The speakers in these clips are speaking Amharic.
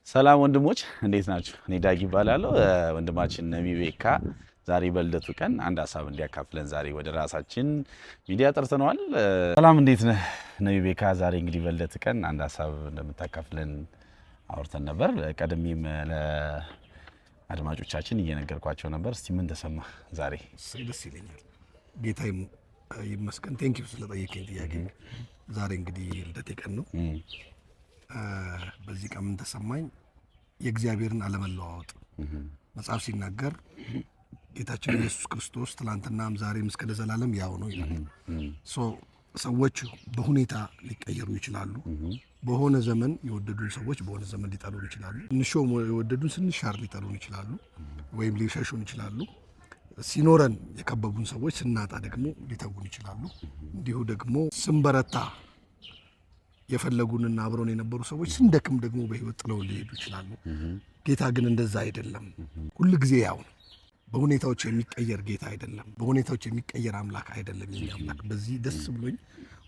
ሰላም ወንድሞች እንዴት ናችሁ? እኔ ዳጊ እባላለሁ። ወንድማችን ነብዩ ቤካ ዛሬ በልደቱ ቀን አንድ ሐሳብ እንዲያካፍለን ዛሬ ወደ ራሳችን ሚዲያ ጠርተነዋል። ሰላም እንዴት ነህ ነብዩ ቤካ? ዛሬ እንግዲህ በልደቱ ቀን አንድ ሐሳብ እንደምታካፍለን አውርተን ነበር። ቀድሜም ለአድማጮቻችን እየነገርኳቸው ነበር። እስቲ ምን ተሰማ ዛሬ? ደስ ይለኛል። ጌታ ይመስገን። ቴንኪው ስለጠየቀኝ ጥያቄ። ዛሬ እንግዲህ ልደቴ ቀን ነው። በዚህ ቀን ምን ተሰማኝ? የእግዚአብሔርን አለመለዋወጥ መጽሐፍ ሲናገር ጌታችን ኢየሱስ ክርስቶስ ትላንትናም ዛሬም እስከ ለዘላለም ያው ነው ይላል። ሰዎች በሁኔታ ሊቀየሩ ይችላሉ። በሆነ ዘመን የወደዱን ሰዎች በሆነ ዘመን ሊጠሉን ይችላሉ። እንሾም የወደዱን ስንሻር ሊጠሉን ይችላሉ ወይም ሊሸሹን ይችላሉ። ሲኖረን የከበቡን ሰዎች ስናጣ ደግሞ ሊተጉን ይችላሉ። እንዲሁ ደግሞ ስንበረታ የፈለጉንና አብሮን የነበሩ ሰዎች ስንደክም ደግሞ በህይወት ጥለው ሊሄዱ ይችላሉ። ጌታ ግን እንደዛ አይደለም። ሁሉ ጊዜ ያው ነው። በሁኔታዎች የሚቀየር ጌታ አይደለም። በሁኔታዎች የሚቀየር አምላክ አይደለም። የኛ አምላክ በዚህ ደስ ብሎኝ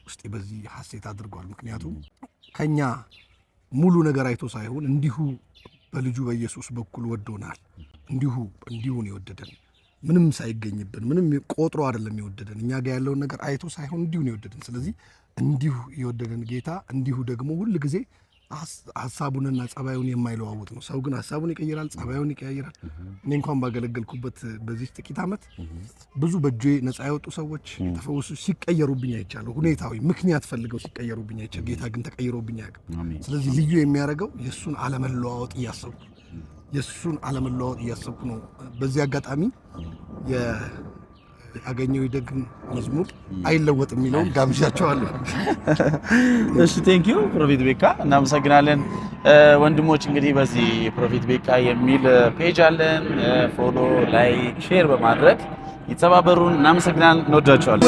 ውስጤ በዚህ ሐሴት አድርጓል። ምክንያቱም ከኛ ሙሉ ነገር አይቶ ሳይሆን እንዲሁ በልጁ በኢየሱስ በኩል ወዶናል። እንዲሁ ነው የወደደን። ምንም ሳይገኝብን ምንም ቆጥሮ አይደለም የወደደን። እኛ ጋር ያለውን ነገር አይቶ ሳይሆን እንዲሁ ነው የወደደን። ስለዚህ እንዲሁ የወደደን ጌታ እንዲሁ ደግሞ ሁሉ ጊዜ ሐሳቡንና ጸባዩን የማይለዋውጥ ነው። ሰው ግን ሐሳቡን ይቀይራል፣ ጸባዩን ይቀያይራል። እኔ እንኳን ባገለገልኩበት በዚህ ጥቂት ዓመት ብዙ በእጄ ነፃ ያወጡ ሰዎች ተፈወሱ ሲቀየሩብኝ አይቻለሁ። ሁኔታዊ ምክንያት ፈልገው ሲቀየሩብኝ አይቻለሁ። ጌታ ግን ተቀይሮብኝ አያውቅም። ስለዚህ ልዩ የሚያደርገው የእሱን አለመለዋወጥ እያሰብኩ ነው። በዚህ አጋጣሚ ያገኘው ይደግም መዝሙር አይለወጥ የሚለውን ጋብዣቸዋለሁ። እሺ ቴንኪዩ ፕሮፌት ቤካ እናመሰግናለን። ወንድሞች እንግዲህ በዚህ ፕሮፌት ቤካ የሚል ፔጅ አለን። ፎሎ፣ ላይክ፣ ሼር በማድረግ ይተባበሩን። እናመሰግናለን። እንወዳቸዋለን።